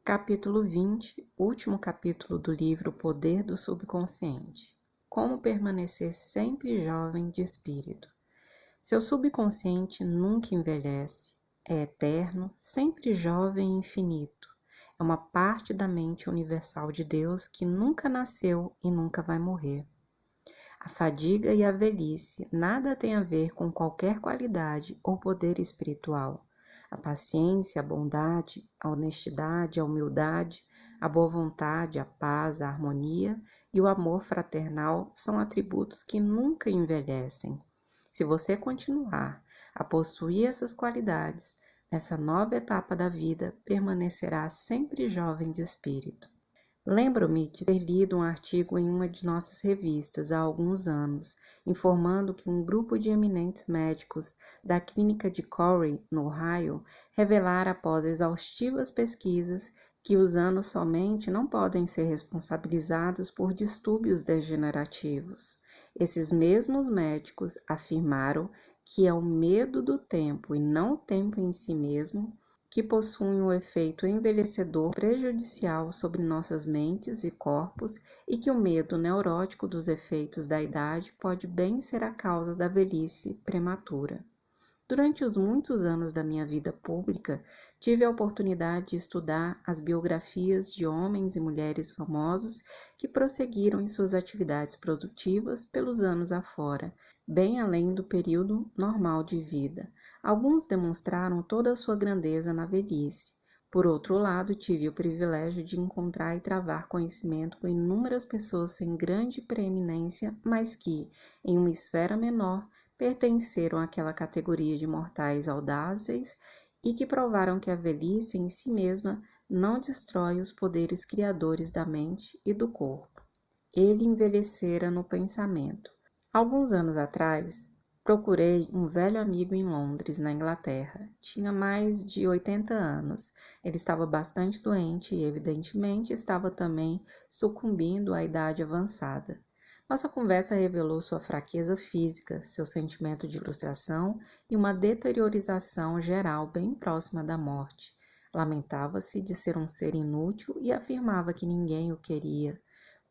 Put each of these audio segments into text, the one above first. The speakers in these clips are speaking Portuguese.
Capítulo 20, último capítulo do livro O Poder do Subconsciente. Como permanecer sempre jovem de espírito. Seu subconsciente nunca envelhece, é eterno, sempre jovem e infinito. É uma parte da mente universal de Deus que nunca nasceu e nunca vai morrer. A fadiga e a velhice nada têm a ver com qualquer qualidade ou poder espiritual. A paciência, a bondade, a honestidade, a humildade, a boa vontade, a paz, a harmonia e o amor fraternal são atributos que nunca envelhecem. Se você continuar a possuir essas qualidades, nessa nova etapa da vida, permanecerá sempre jovem de espírito. Lembro-me de ter lido um artigo em uma de nossas revistas há alguns anos, informando que um grupo de eminentes médicos da clínica de Corey, no Ohio, revelara após exaustivas pesquisas que os anos somente não podem ser responsabilizados por distúrbios degenerativos. Esses mesmos médicos afirmaram que é o medo do tempo e não o tempo em si mesmo que possuem um efeito envelhecedor prejudicial sobre nossas mentes e corpos e que o medo neurótico dos efeitos da idade pode bem ser a causa da velhice prematura. Durante os muitos anos da minha vida pública, tive a oportunidade de estudar as biografias de homens e mulheres famosos que prosseguiram em suas atividades produtivas pelos anos afora, bem além do período normal de vida. Alguns demonstraram toda a sua grandeza na velhice. Por outro lado, tive o privilégio de encontrar e travar conhecimento com inúmeras pessoas sem grande preeminência, mas que, em uma esfera menor, pertenceram àquela categoria de mortais audazes e que provaram que a velhice em si mesma não destrói os poderes criadores da mente e do corpo. Ele envelhecera no pensamento. Alguns anos atrás, procurei um velho amigo em Londres, na Inglaterra. Tinha mais de 80 anos. Ele estava bastante doente e, evidentemente, estava também sucumbindo à idade avançada. Nossa conversa revelou sua fraqueza física, seu sentimento de frustração e uma deteriorização geral bem próxima da morte. Lamentava-se de ser um ser inútil e afirmava que ninguém o queria.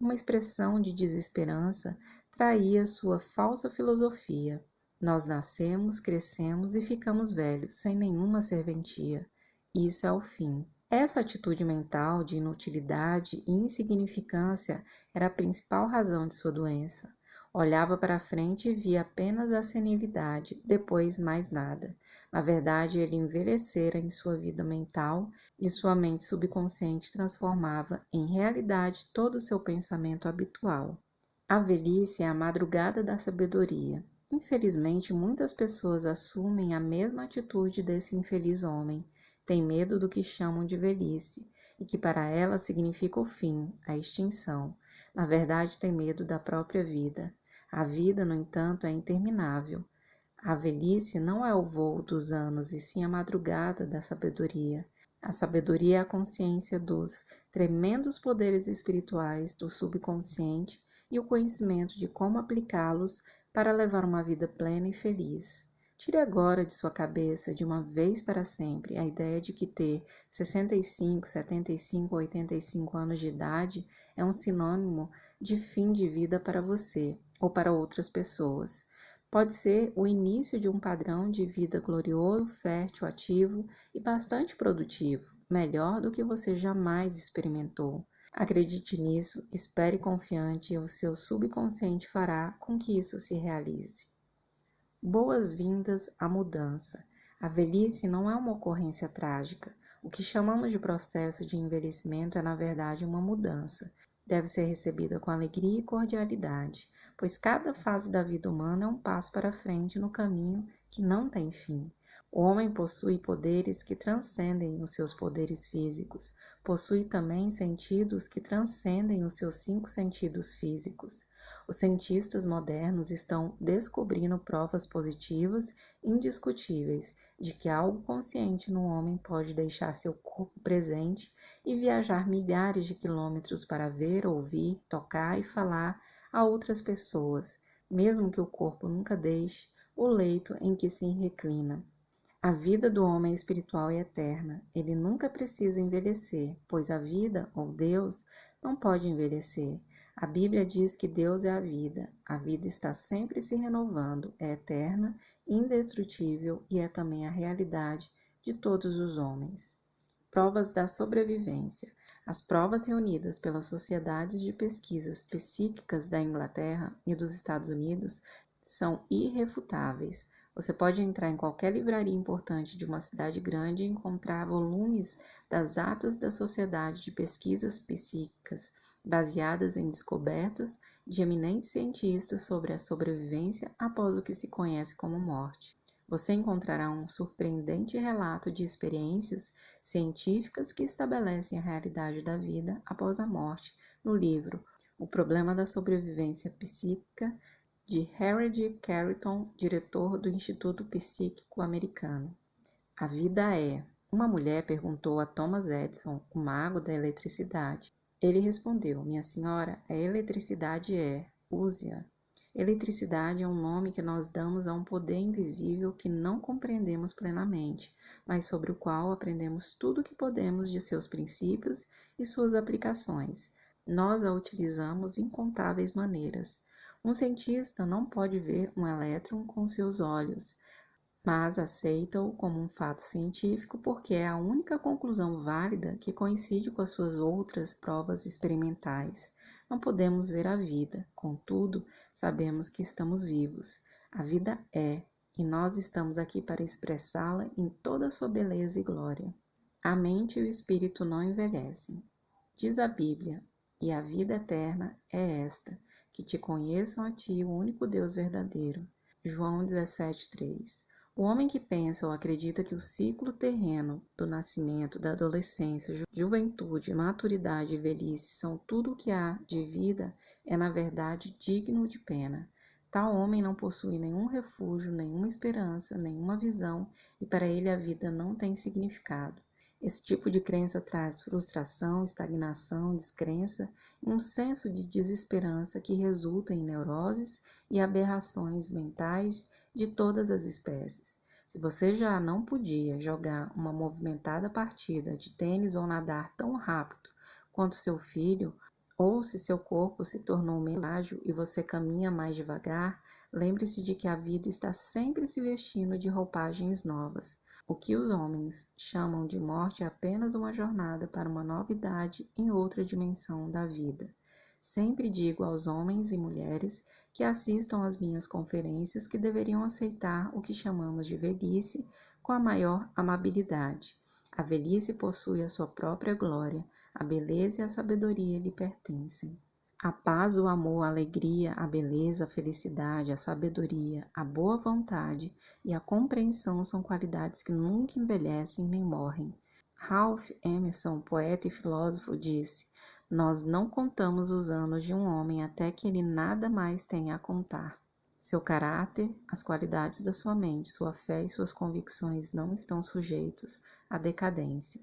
Uma expressão de desesperança traía sua falsa filosofia. Nós nascemos, crescemos e ficamos velhos, sem nenhuma serventia. Isso é o fim. Essa atitude mental de inutilidade e insignificância era a principal razão de sua doença. Olhava para frente e via apenas a senilidade, depois mais nada. Na verdade, ele envelhecera em sua vida mental e sua mente subconsciente transformava em realidade todo o seu pensamento habitual. A velhice é a madrugada da sabedoria. Infelizmente, muitas pessoas assumem a mesma atitude desse infeliz homem. Tem medo do que chamam de velhice, e que para ela significa o fim, a extinção. Na verdade, tem medo da própria vida. A vida, no entanto, é interminável. A velhice não é o voo dos anos, e sim a madrugada da sabedoria. A sabedoria é a consciência dos tremendos poderes espirituais do subconsciente e o conhecimento de como aplicá-los para levar uma vida plena e feliz. Tire agora de sua cabeça, de uma vez para sempre, a ideia de que ter 65, 75 ou 85 anos de idade é um sinônimo de fim de vida para você ou para outras pessoas. Pode ser o início de um padrão de vida glorioso, fértil, ativo e bastante produtivo, melhor do que você jamais experimentou. Acredite nisso, espere confiante e o seu subconsciente fará com que isso se realize. Boas-vindas à mudança. A velhice não é uma ocorrência trágica. O que chamamos de processo de envelhecimento é, na verdade, uma mudança. Deve ser recebida com alegria e cordialidade, pois cada fase da vida humana é um passo para frente no caminho que não tem fim. O homem possui poderes que transcendem os seus poderes físicos, possui também sentidos que transcendem os seus 5 sentidos físicos. Os cientistas modernos estão descobrindo provas positivas indiscutíveis de que algo consciente no homem pode deixar seu corpo presente e viajar milhares de quilômetros para ver, ouvir, tocar e falar a outras pessoas, mesmo que o corpo nunca deixe o leito em que se reclina. A vida do homem espiritual é eterna. Ele nunca precisa envelhecer, pois a vida, ou Deus, não pode envelhecer. A Bíblia diz que Deus é a vida. A vida está sempre se renovando, é eterna, indestrutível e é também a realidade de todos os homens. Provas da sobrevivência. As provas reunidas pelas sociedades de pesquisas psíquicas da Inglaterra e dos Estados Unidos são irrefutáveis. Você pode entrar em qualquer livraria importante de uma cidade grande e encontrar volumes das atas da Sociedade de Pesquisas Psíquicas, baseadas em descobertas de eminentes cientistas sobre a sobrevivência após o que se conhece como morte. Você encontrará um surpreendente relato de experiências científicas que estabelecem a realidade da vida após a morte no livro O Problema da Sobrevivência Psíquica, de Harold Carrington, diretor do Instituto Psíquico Americano. A vida é. Uma mulher perguntou a Thomas Edison, o mago da eletricidade. Ele respondeu: minha senhora, a eletricidade é. Use-a. Eletricidade é um nome que nós damos a um poder invisível que não compreendemos plenamente, mas sobre o qual aprendemos tudo o que podemos de seus princípios e suas aplicações. Nós a utilizamos incontáveis maneiras. Um cientista não pode ver um elétron com seus olhos, mas aceita-o como um fato científico porque é a única conclusão válida que coincide com as suas outras provas experimentais. Não podemos ver a vida, contudo, sabemos que estamos vivos. A vida é, e nós estamos aqui para expressá-la em toda a sua beleza e glória. A mente e o espírito não envelhecem. Diz a Bíblia, e a vida eterna é esta, que te conheçam a ti, o único Deus verdadeiro. João 17:3. O homem que pensa ou acredita que o ciclo terreno do nascimento, da adolescência, juventude, maturidade e velhice são tudo o que há de vida é, na verdade, digno de pena. Tal homem não possui nenhum refúgio, nenhuma esperança, nenhuma visão, e para ele a vida não tem significado. Esse tipo de crença traz frustração, estagnação, descrença e um senso de desesperança que resulta em neuroses e aberrações mentais de todas as espécies. Se você já não podia jogar uma movimentada partida de tênis ou nadar tão rápido quanto seu filho, ou se seu corpo se tornou menos ágil e você caminha mais devagar, lembre-se de que a vida está sempre se vestindo de roupagens novas. O que os homens chamam de morte é apenas uma jornada para uma novidade em outra dimensão da vida. Sempre digo aos homens e mulheres que assistam às minhas conferências que deveriam aceitar o que chamamos de velhice com a maior amabilidade. A velhice possui a sua própria glória, a beleza e a sabedoria lhe pertencem. A paz, o amor, a alegria, a beleza, a felicidade, a sabedoria, a boa vontade e a compreensão são qualidades que nunca envelhecem nem morrem. Ralph Emerson, poeta e filósofo, disse: nós não contamos os anos de um homem até que ele nada mais tenha a contar. Seu caráter, as qualidades da sua mente, sua fé e suas convicções não estão sujeitos à decadência.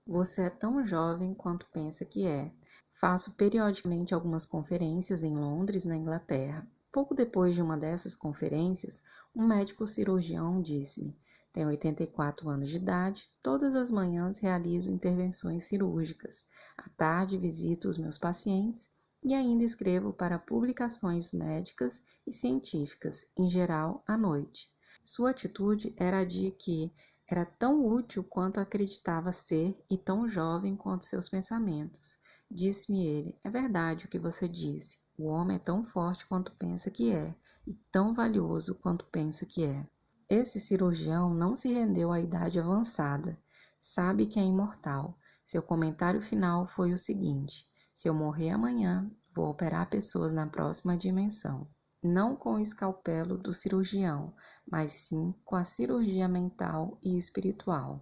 Você é tão jovem quanto pensa que é. Faço periodicamente algumas conferências em Londres, na Inglaterra. Pouco depois de uma dessas conferências, um médico cirurgião disse-me: tenho 84 anos de idade, todas as manhãs realizo intervenções cirúrgicas, à tarde visito os meus pacientes e ainda escrevo para publicações médicas e científicas, em geral à noite. Sua atitude era a de que era tão útil quanto acreditava ser e tão jovem quanto seus pensamentos. Disse-me ele: é verdade o que você disse, o homem é tão forte quanto pensa que é, e tão valioso quanto pensa que é. Esse cirurgião não se rendeu à idade avançada, sabe que é imortal. Seu comentário final foi o seguinte: se eu morrer amanhã, vou operar pessoas na próxima dimensão. Não com o escalpelo do cirurgião, mas sim com a cirurgia mental e espiritual.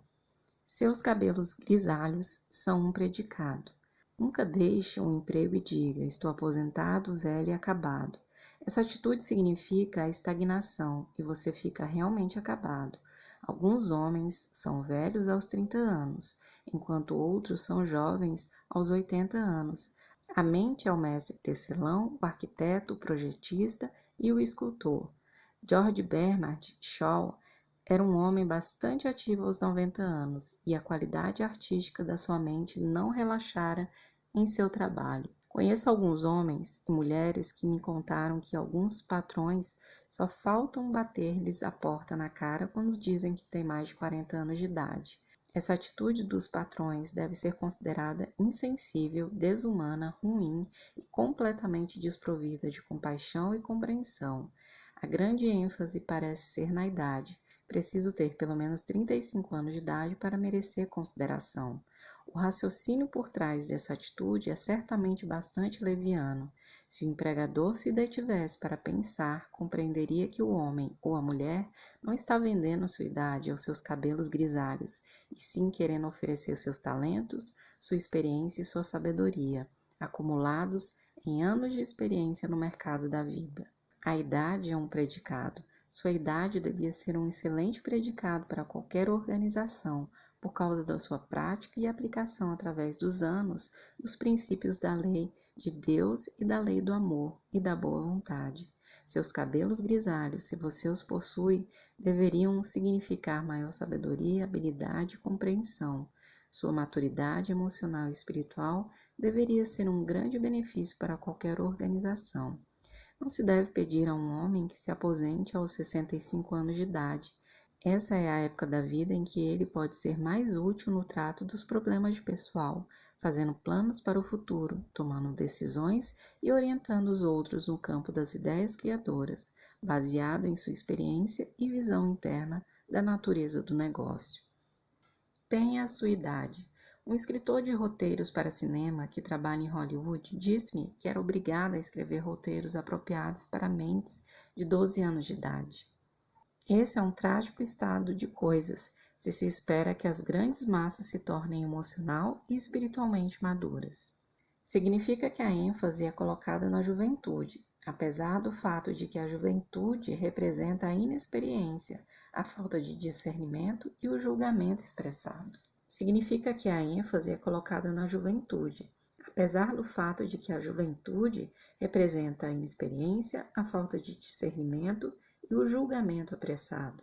Seus cabelos grisalhos são um predicado. Nunca deixe um emprego e diga: estou aposentado, velho e acabado. Essa atitude significa a estagnação e você fica realmente acabado. Alguns homens são velhos aos 30 anos, enquanto outros são jovens aos 80 anos. A mente é o mestre tecelão, o arquiteto, o projetista e o escultor. George Bernard Shaw Era um homem bastante ativo aos 90 anos e a qualidade artística da sua mente não relaxara em seu trabalho. Conheço alguns homens e mulheres que me contaram que alguns patrões só faltam bater-lhes a porta na cara quando dizem que têm mais de 40 anos de idade. Essa atitude dos patrões deve ser considerada insensível, desumana, ruim e completamente desprovida de compaixão e compreensão. A grande ênfase parece ser na idade. Preciso ter pelo menos 35 anos de idade para merecer consideração. O raciocínio por trás dessa atitude é certamente bastante leviano. Se o empregador se detivesse para pensar, compreenderia que o homem ou a mulher não está vendendo sua idade ou seus cabelos grisalhos, e sim querendo oferecer seus talentos, sua experiência e sua sabedoria, acumulados em anos de experiência no mercado da vida. A idade é um predicado. Sua idade devia ser um excelente predicado para qualquer organização, por causa da sua prática e aplicação através dos anos dos princípios da lei de Deus e da lei do amor e da boa vontade. Seus cabelos grisalhos, se você os possui, deveriam significar maior sabedoria, habilidade e compreensão. Sua maturidade emocional e espiritual deveria ser um grande benefício para qualquer organização. Não se deve pedir a um homem que se aposente aos 65 anos de idade. Essa é a época da vida em que ele pode ser mais útil no trato dos problemas de pessoal, fazendo planos para o futuro, tomando decisões e orientando os outros no campo das ideias criadoras, baseado em sua experiência e visão interna da natureza do negócio. Tenha a sua idade. Um escritor de roteiros para cinema que trabalha em Hollywood disse-me que era obrigado a escrever roteiros apropriados para mentes de 12 anos de idade. Esse é um trágico estado de coisas, se espera que as grandes massas se tornem emocional e espiritualmente maduras. Significa que a ênfase é colocada na juventude, apesar do fato de que a juventude representa a inexperiência, a falta de discernimento e o julgamento expressado. Significa que a ênfase é colocada na juventude, apesar do fato de que a juventude representa a inexperiência, a falta de discernimento e o julgamento apressado.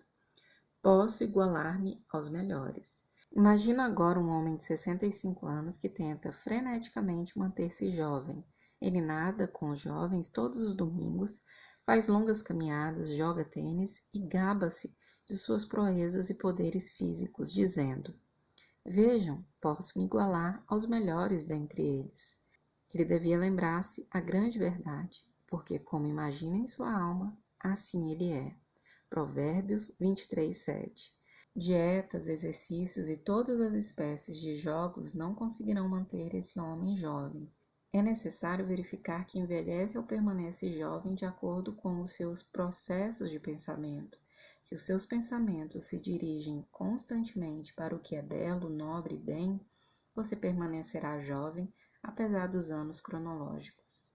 Posso igualar-me aos melhores. Imagina agora um homem de 65 anos que tenta freneticamente manter-se jovem. Ele nada com os jovens todos os domingos, faz longas caminhadas, joga tênis e gaba-se de suas proezas e poderes físicos, dizendo: vejam, posso me igualar aos melhores dentre eles. Ele devia lembrar-se a grande verdade, porque como imagina em sua alma, assim ele é. Provérbios 23:7. Dietas, exercícios e todas as espécies de jogos não conseguirão manter esse homem jovem. É necessário verificar que envelhece ou permanece jovem de acordo com os seus processos de pensamento. Se os seus pensamentos se dirigem constantemente para o que é belo, nobre e bem, você permanecerá jovem apesar dos anos cronológicos.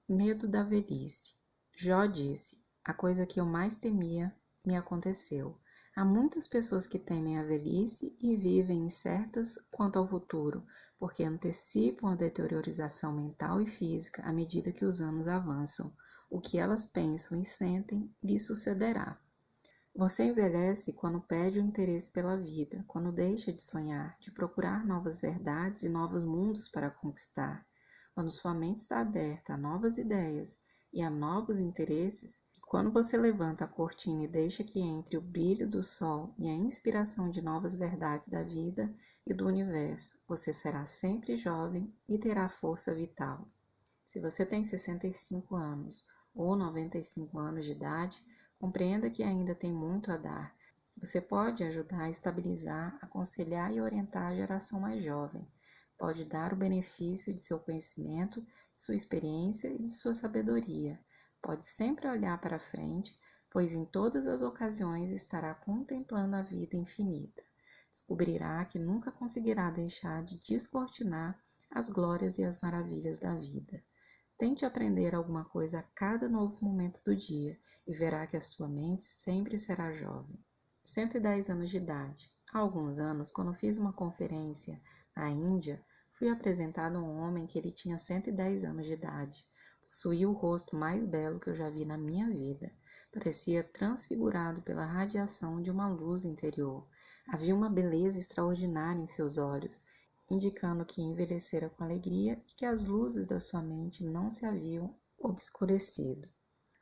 Medo da velhice. Jó disse: a coisa que eu mais temia me aconteceu. Há muitas pessoas que temem a velhice e vivem incertas quanto ao futuro, porque antecipam a deteriorização mental e física à medida que os anos avançam. O que elas pensam e sentem lhes sucederá. Você envelhece quando perde o interesse pela vida, quando deixa de sonhar, de procurar novas verdades e novos mundos para conquistar. Quando sua mente está aberta a novas ideias e a novos interesses, quando você levanta a cortina e deixa que entre o brilho do sol e a inspiração de novas verdades da vida e do universo, você será sempre jovem e terá força vital. Se você tem 65 anos ou 95 anos de idade, compreenda que ainda tem muito a dar. Você pode ajudar a estabilizar, aconselhar e orientar a geração mais jovem. Pode dar o benefício de seu conhecimento, de sua experiência e de sua sabedoria. Pode sempre olhar para frente, pois em todas as ocasiões estará contemplando a vida infinita. Descobrirá que nunca conseguirá deixar de descortinar as glórias e as maravilhas da vida. Tente aprender alguma coisa a cada novo momento do dia e verá que a sua mente sempre será jovem. 110 anos de idade. Há alguns anos, quando fiz uma conferência na Índia, fui apresentado a um homem que ele tinha 110 anos de idade. Possuía o rosto mais belo que eu já vi na minha vida. Parecia transfigurado pela radiação de uma luz interior. Havia uma beleza extraordinária em seus olhos, indicando que envelhecera com alegria e que as luzes da sua mente não se haviam obscurecido.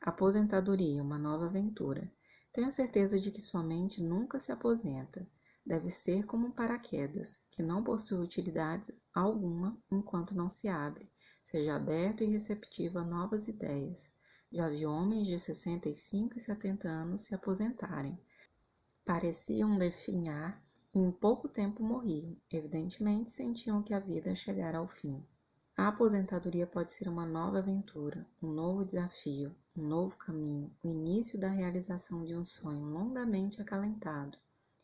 Aposentadoria, uma nova aventura. Tenho certeza de que sua mente nunca se aposenta. Deve ser como um paraquedas, que não possui utilidade alguma enquanto não se abre. Seja aberto e receptivo a novas ideias. Já vi homens de 65 e 70 anos se aposentarem. Pareciam definhar e em pouco tempo morriam. Evidentemente sentiam que a vida chegara ao fim. A aposentadoria pode ser uma nova aventura, um novo desafio, um novo caminho, o início da realização de um sonho longamente acalentado.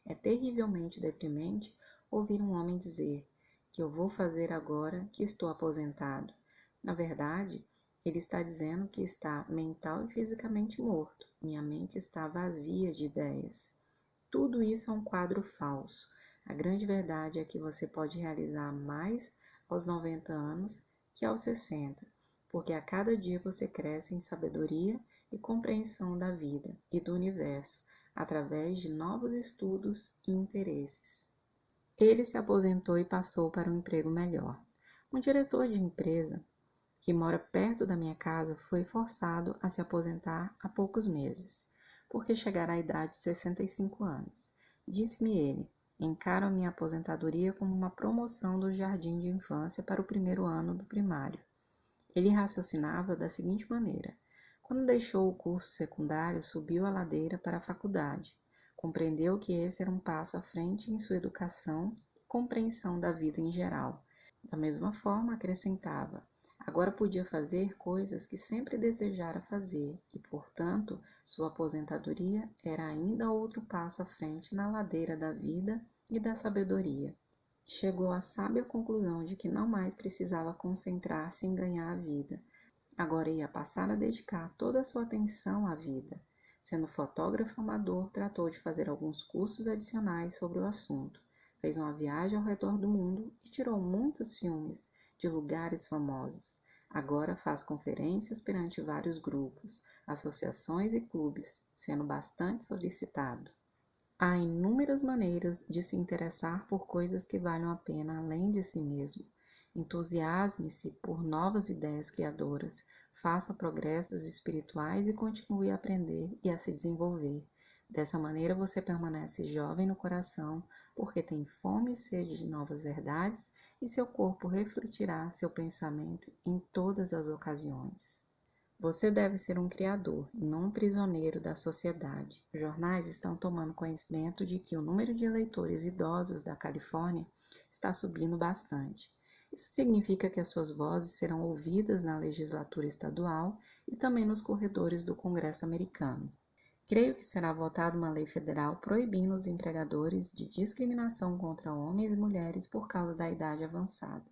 É terrivelmente deprimente ouvir um homem dizer que eu vou fazer agora que estou aposentado. Na verdade, ele está dizendo que está mental e fisicamente morto. Minha mente está vazia de ideias. Tudo isso é um quadro falso. A grande verdade é que você pode realizar mais aos 90 anos que aos 60, porque a cada dia você cresce em sabedoria e compreensão da vida e do universo, através de novos estudos e interesses. Ele se aposentou e passou para um emprego melhor. Um diretor de empresa que mora perto da minha casa foi forçado a se aposentar há poucos meses, porque chegara à idade de 65 anos. Disse-me ele, encaro a minha aposentadoria como uma promoção do jardim de infância para o primeiro ano do primário. Ele raciocinava da seguinte maneira: quando deixou o curso secundário, subiu a ladeira para a faculdade. Compreendeu que esse era um passo à frente em sua educação e compreensão da vida em geral. Da mesma forma, acrescentava, agora podia fazer coisas que sempre desejara fazer e, portanto, sua aposentadoria era ainda outro passo à frente na ladeira da vida e da sabedoria. Chegou à sábia conclusão de que não mais precisava concentrar-se em ganhar a vida. Agora ia passar a dedicar toda a sua atenção à vida. Sendo fotógrafo amador, tratou de fazer alguns cursos adicionais sobre o assunto. Fez uma viagem ao redor do mundo e tirou muitos filmes de lugares famosos. Agora faz conferências perante vários grupos, associações e clubes, sendo bastante solicitado. Há inúmeras maneiras de se interessar por coisas que valham a pena além de si mesmo. Entusiasme-se por novas ideias criadoras, faça progressos espirituais e continue a aprender e a se desenvolver. Dessa maneira você permanece jovem no coração, porque tem fome e sede de novas verdades e seu corpo refletirá seu pensamento em todas as ocasiões. Você deve ser um criador e não um prisioneiro da sociedade. Os jornais estão tomando conhecimento de que o número de eleitores idosos da Califórnia está subindo bastante. Isso significa que as suas vozes serão ouvidas na legislatura estadual e também nos corredores do Congresso americano. Creio que será votada uma lei federal proibindo os empregadores de discriminação contra homens e mulheres por causa da idade avançada.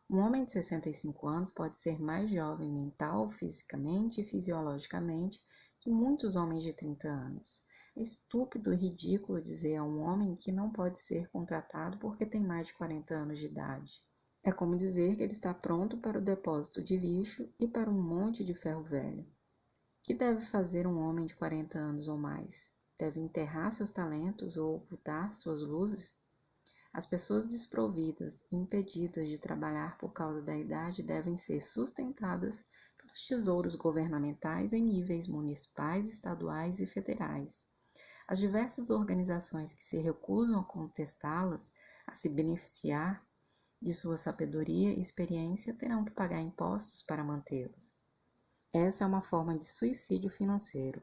Um homem de 65 anos pode ser mais jovem mental, fisicamente e fisiologicamente que muitos homens de 30 anos. É estúpido e ridículo dizer a um homem que não pode ser contratado porque tem mais de 40 anos de idade. É como dizer que ele está pronto para o depósito de lixo e para um monte de ferro velho. O que deve fazer um homem de 40 anos ou mais? Deve enterrar seus talentos ou ocultar suas luzes? As pessoas desprovidas e impedidas de trabalhar por causa da idade devem ser sustentadas pelos tesouros governamentais em níveis municipais, estaduais e federais. As diversas organizações que se recusam a contestá-las, a se beneficiar de sua sabedoria e experiência, terão que pagar impostos para mantê-las. Essa é uma forma de suicídio financeiro.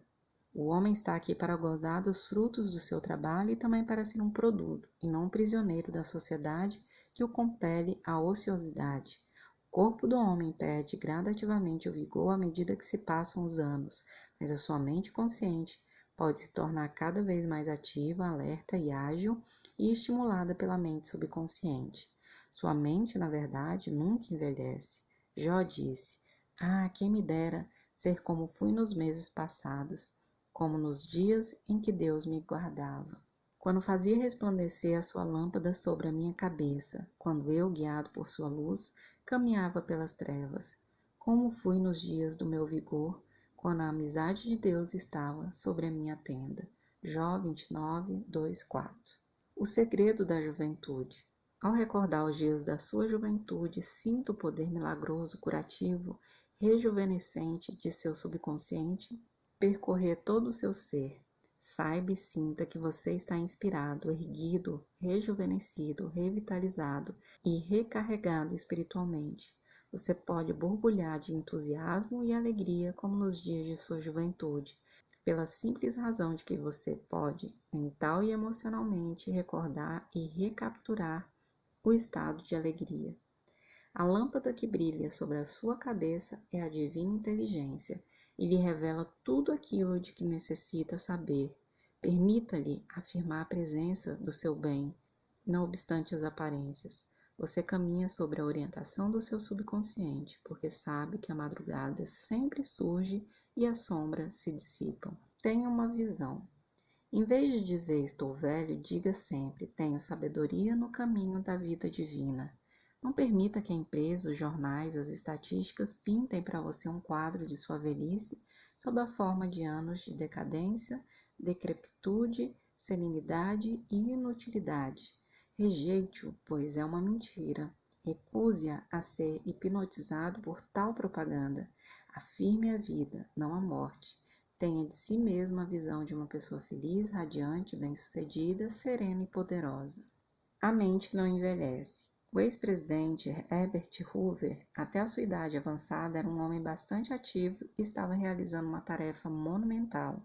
O homem está aqui para gozar dos frutos do seu trabalho e também para ser um produto, e não um prisioneiro da sociedade que o compele à ociosidade. O corpo do homem perde gradativamente o vigor à medida que se passam os anos, mas a sua mente consciente pode se tornar cada vez mais ativa, alerta e ágil e estimulada pela mente subconsciente. Sua mente, na verdade, nunca envelhece. Jó disse, quem me dera ser como fui nos meses passados, como nos dias em que Deus me guardava. Quando fazia resplandecer a sua lâmpada sobre a minha cabeça, quando eu, guiado por sua luz, caminhava pelas trevas. Como fui nos dias do meu vigor, quando a amizade de Deus estava sobre a minha tenda. Jó 29, 2, 4. O segredo da juventude. Ao recordar os dias da sua juventude, sinta o poder milagroso, curativo, rejuvenescente de seu subconsciente percorrer todo o seu ser. Saiba e sinta que você está inspirado, erguido, rejuvenescido, revitalizado e recarregado espiritualmente. Você pode borbulhar de entusiasmo e alegria como nos dias de sua juventude, pela simples razão de que você pode, mental e emocionalmente, recordar e recapturar o estado de alegria. A lâmpada que brilha sobre a sua cabeça é a divina inteligência e lhe revela tudo aquilo de que necessita saber. Permita-lhe afirmar a presença do seu bem, não obstante as aparências. Você caminha sobre a orientação do seu subconsciente, porque sabe que a madrugada sempre surge e as sombras se dissipam. Tenha uma visão. Em vez de dizer estou velho, diga sempre tenho sabedoria no caminho da vida divina. Não permita que a empresa, os jornais, as estatísticas pintem para você um quadro de sua velhice sob a forma de anos de decadência, decrepitude, serenidade e inutilidade. Rejeite-o, pois é uma mentira. Recuse-a a ser hipnotizado por tal propaganda. Afirme a vida, não a morte. Tenha de si mesmo a visão de uma pessoa feliz, radiante, bem-sucedida, serena e poderosa. A mente não envelhece. O ex-presidente Herbert Hoover, até a sua idade avançada, era um homem bastante ativo e estava realizando uma tarefa monumental.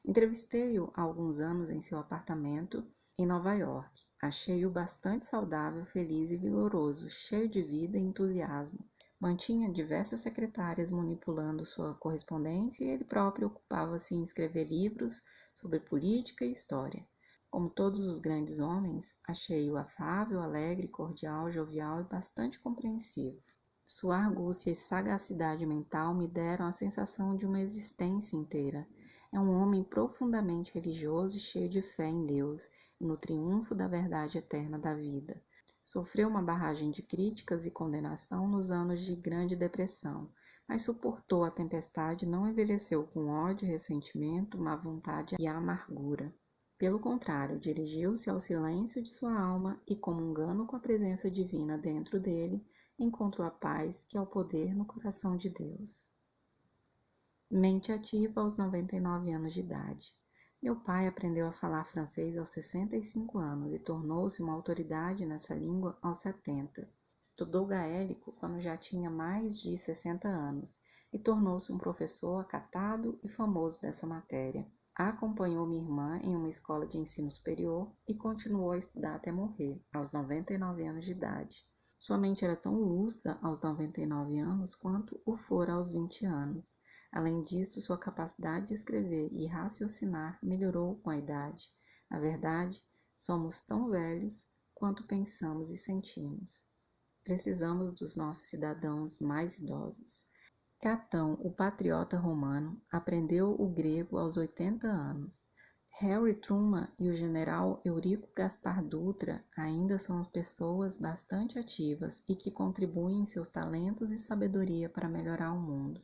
Entrevistei-o há alguns anos em seu apartamento em Nova York. Achei-o bastante saudável, feliz e vigoroso, cheio de vida e entusiasmo. Mantinha diversas secretárias manipulando sua correspondência e ele próprio ocupava-se em escrever livros sobre política e história. Como todos os grandes homens, achei-o afável, alegre, cordial, jovial e bastante compreensivo. Sua argúcia e sagacidade mental me deram a sensação de uma existência inteira. É um homem profundamente religioso e cheio de fé em Deus e no triunfo da verdade eterna da vida. Sofreu uma barragem de críticas e condenação nos anos de Grande Depressão, mas suportou a tempestade e não envelheceu com ódio, ressentimento, má vontade e amargura. Pelo contrário, dirigiu-se ao silêncio de sua alma e, comungando com a presença divina dentro dele, encontrou a paz que é o poder no coração de Deus. Mente ativa aos 99 anos de idade. Meu pai aprendeu a falar francês aos 65 anos e tornou-se uma autoridade nessa língua aos 70. Estudou gaélico quando já tinha mais de 60 anos e tornou-se um professor acatado e famoso dessa matéria. Acompanhou minha irmã em uma escola de ensino superior e continuou a estudar até morrer, aos 99 anos de idade. Sua mente era tão lúcida aos 99 anos quanto o fora aos 20 anos. Além disso, sua capacidade de escrever e raciocinar melhorou com a idade. Na verdade, somos tão velhos quanto pensamos e sentimos. Precisamos dos nossos cidadãos mais idosos. Catão, o patriota romano, aprendeu o grego aos 80 anos. Harry Truman e o general Eurico Gaspar Dutra ainda são pessoas bastante ativas e que contribuem seus talentos e sabedoria para melhorar o mundo.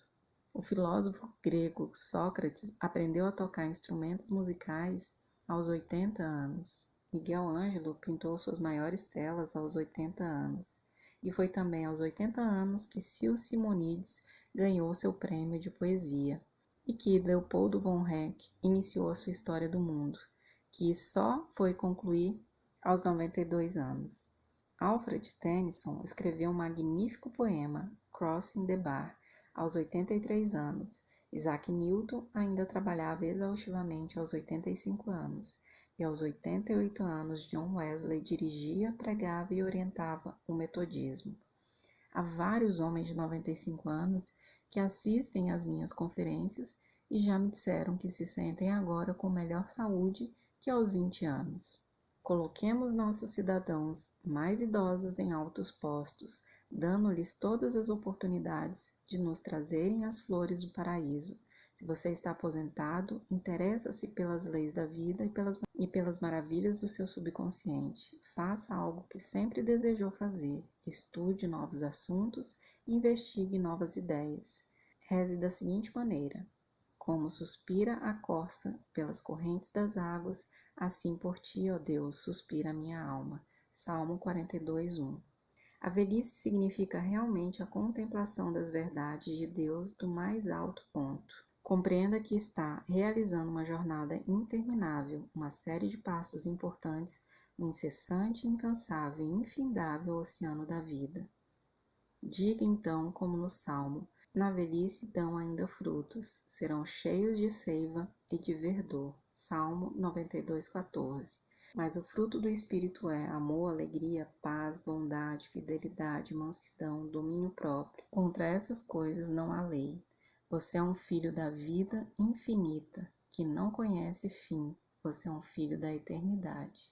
O filósofo grego Sócrates aprendeu a tocar instrumentos musicais aos 80 anos. Miguel Ângelo pintou suas maiores telas aos 80 anos. E foi também aos 80 anos que Sil Simonides ganhou seu prêmio de poesia e que Leopoldo von Ranke iniciou a sua história do mundo, que só foi concluir aos 92 anos. Alfred Tennyson escreveu um magnífico poema, Crossing the Bar, aos 83 anos. Isaac Newton ainda trabalhava exaustivamente aos 85 anos. E aos 88 anos, John Wesley dirigia, pregava e orientava o metodismo. Há vários homens de 95 anos que assistem às minhas conferências e já me disseram que se sentem agora com melhor saúde que aos 20 anos. Coloquemos nossos cidadãos mais idosos em altos postos, dando-lhes todas as oportunidades de nos trazerem as flores do paraíso. Se você está aposentado, interessa-se pelas leis da vida e pelas maravilhas do seu subconsciente. Faça algo que sempre desejou fazer. Estude novos assuntos e investigue novas ideias. Reze da seguinte maneira: como suspira a corça pelas correntes das águas, assim por ti, ó Deus, suspira a minha alma. Salmo 42:1. A velhice significa realmente a contemplação das verdades de Deus do mais alto ponto. Compreenda que está realizando uma jornada interminável, uma série de passos importantes no incessante, incansável e infindável oceano da vida. Diga então, como no Salmo: na velhice dão ainda frutos, serão cheios de seiva e de verdor. Salmo 92:14. Mas o fruto do Espírito é amor, alegria, paz, bondade, fidelidade, mansidão, domínio próprio. Contra essas coisas não há lei. Você é um filho da vida infinita, que não conhece fim. Você é um filho da eternidade.